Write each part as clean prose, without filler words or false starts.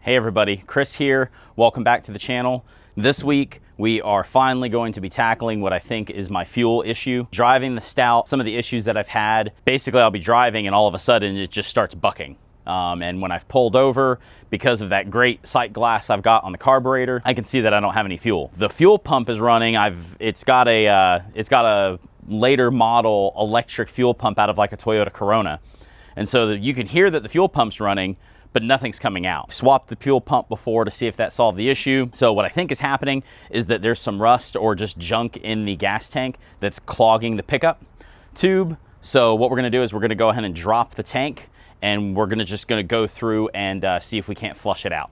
Hey everybody, Chris here. Welcome back to the channel. This week, we are finally going to be tackling what I think is my fuel issue. Driving the Stout, some of the issues that I've had, basically I'll be driving and all of a sudden it just starts bucking. And when I've pulled over, because of that great sight glass I've got on the carburetor, I can see that I don't have any fuel. The fuel pump is running. It's got a later model electric fuel pump out of like a Toyota Corona. And so you can hear that the fuel pump's running, but nothing's coming out. Swapped the fuel pump before to see if that solved the issue. So what I think is happening is that there's some rust or just junk in the gas tank that's clogging the pickup tube. So what we're gonna do is we're gonna go ahead and drop the tank, and we're just gonna go through and see if we can't flush it out.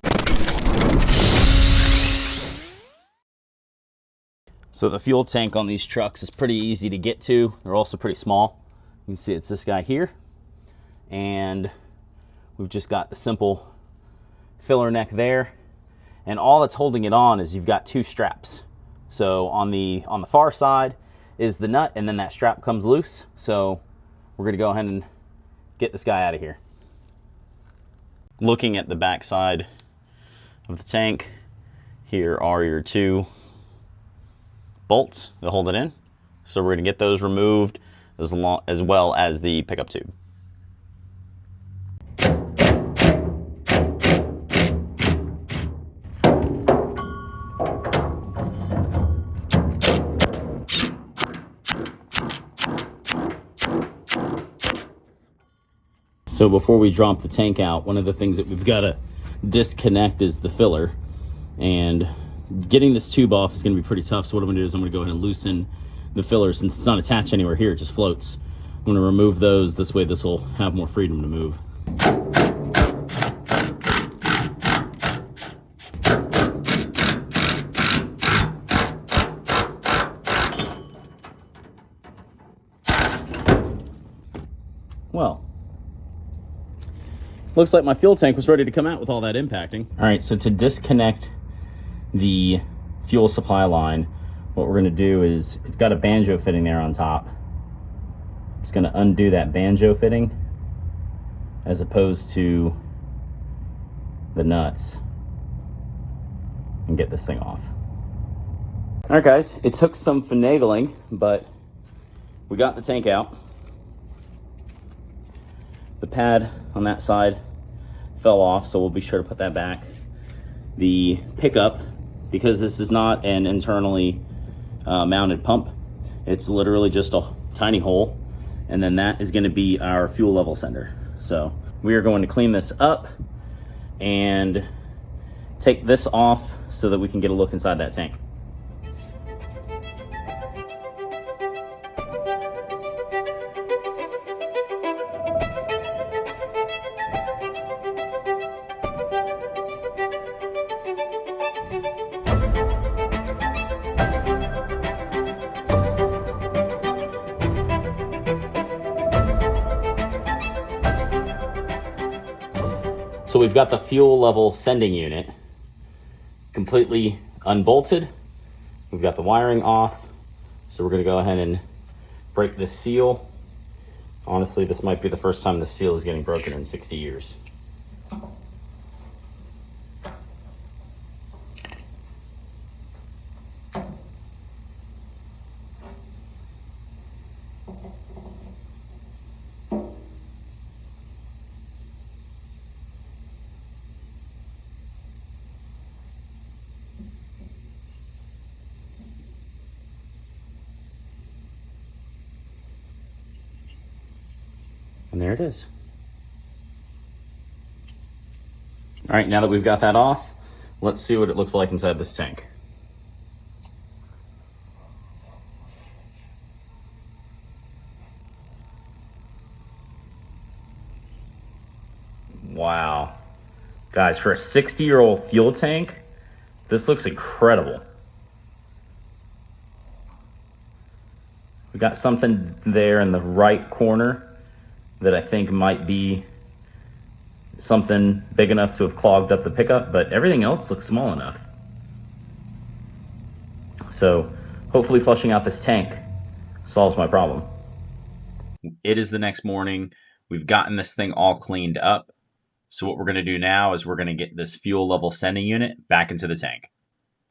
So the fuel tank on these trucks is pretty easy to get to. They're also pretty small. You can see it's this guy here. And we've just got the simple filler neck there. And all that's holding it on is you've got two straps. So on the far side is the nut, and then that strap comes loose. So we're gonna go ahead and get this guy out of here. Looking at the back side of the tank, here are your two bolts that hold it in. So we're gonna get those removed as well as the pickup tube. So before we drop the tank out, one of the things that we've got to disconnect is the filler. And getting this tube off is going to be pretty tough. So what I'm going to do is I'm going to go ahead and loosen the filler. Since it's not attached anywhere here, it just floats. I'm going to remove those. This way this will have more freedom to move. Well, looks like my fuel tank was ready to come out with all that impacting. All right, so to disconnect the fuel supply line, what we're gonna do is, it's got a banjo fitting there on top. I'm just gonna undo that banjo fitting as opposed to the nuts and get this thing off. All right guys, it took some finagling, but we got the tank out. The pad on that side fell off, so we'll be sure to put that back. The pickup, because this is not an internally mounted pump, it's literally just a tiny hole, and then that is going to be our fuel level sender. So we are going to clean this up and take this off so that we can get a look inside that tank. So we've got the fuel level sending unit completely unbolted. We've got the wiring off. So we're gonna go ahead and break this seal. Honestly, this might be the first time the seal is getting broken in 60 years. And there it is. All right, now that we've got that off, let's see what it looks like inside this tank. Wow. Guys, for a 60-year-old fuel tank, this looks incredible. We got something there in the right corner that I think might be something big enough to have clogged up the pickup, but everything else looks small enough. So hopefully flushing out this tank solves my problem. It is the next morning. We've gotten this thing all cleaned up. So what we're going to do now is we're going to get this fuel level sending unit back into the tank.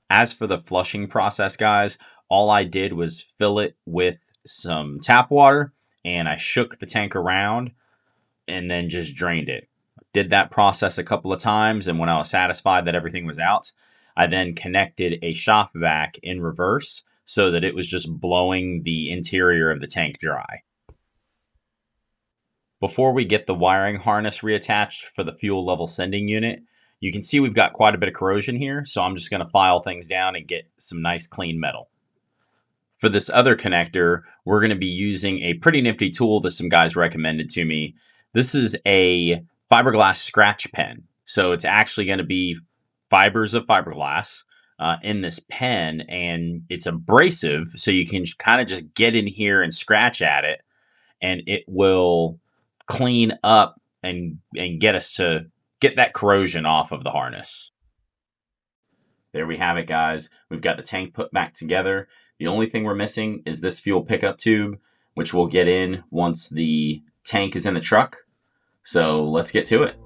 As for the flushing process, guys, all I did was fill it with some tap water, and I shook the tank around and then just drained it. Did that process a couple of times, and when I was satisfied that everything was out, I then connected a shop vac in reverse so that it was just blowing the interior of the tank dry. Before we get the wiring harness reattached for the fuel level sending unit, you can see we've got quite a bit of corrosion here, so I'm just going to file things down and get some nice clean metal. For this other connector, we're going to be using a pretty nifty tool that some guys recommended to me. This is a fiberglass scratch pen. So it's actually going to be fibers of fiberglass in this pen, and it's abrasive, so you can kind of just get in here and scratch at it, and it will clean up and get us to get that corrosion off of the harness. There we have it, guys. We've got the tank put back together. The only thing we're missing is this fuel pickup tube, which we'll get in once the tank is in the truck. So let's get to it.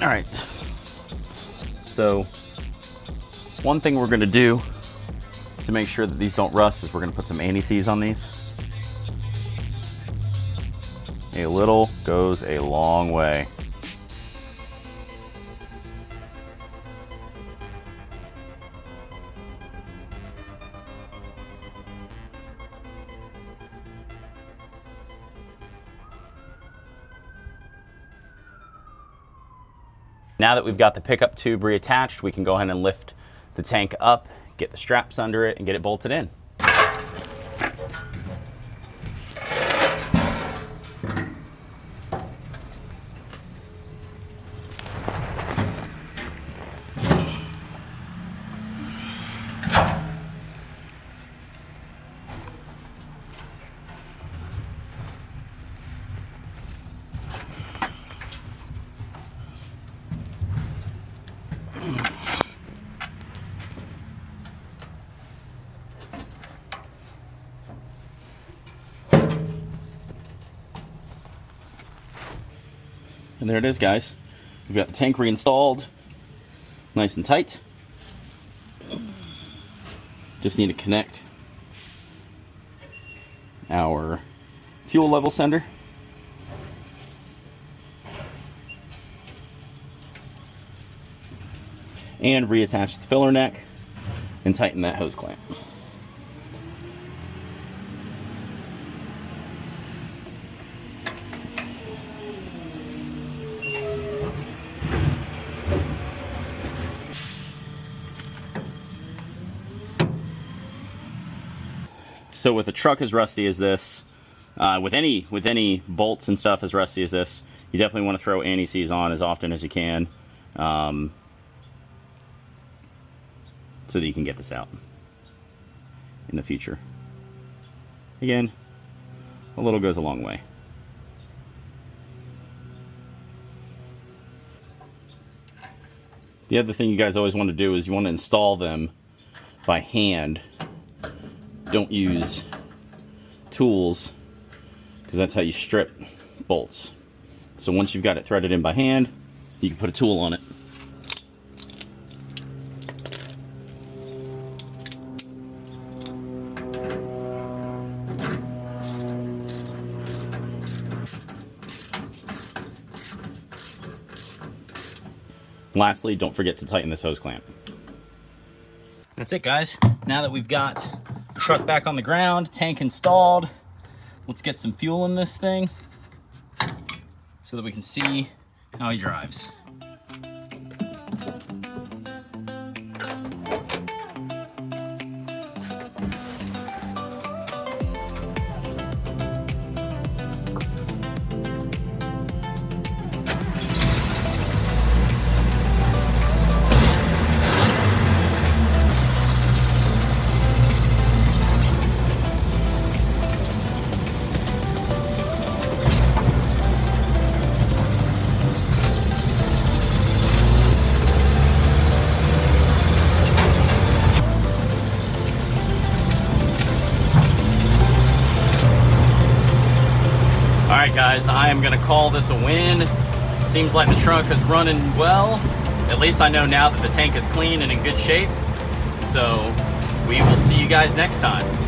All right, so one thing we're gonna do to make sure that these don't rust is we're gonna put some anti-seize on these. A little goes a long way. Now that we've got the pickup tube reattached, we can go ahead and lift the tank up, get the straps under it, and get it bolted in. And there it is, guys. We've got the tank reinstalled, nice and tight. Just need to connect our fuel level sender. And reattach the filler neck and tighten that hose clamp. So with a truck as rusty as this, with any bolts and stuff as rusty as this, you definitely want to throw anti-seize on as often as you can, so that you can get this out in the future. Again, a little goes a long way. The other thing you guys always want to do is you want to install them by hand. Don't use tools, because that's how you strip bolts. So once you've got it threaded in by hand, you can put a tool on it. Lastly, don't forget to tighten this hose clamp. That's it, guys. Now that we've got the truck back on the ground, tank installed, let's get some fuel in this thing so that we can see how he drives. Alright guys, I am going to call this a win. Seems like the truck is running well. At least I know now that the tank is clean and in good shape. So we will see you guys next time.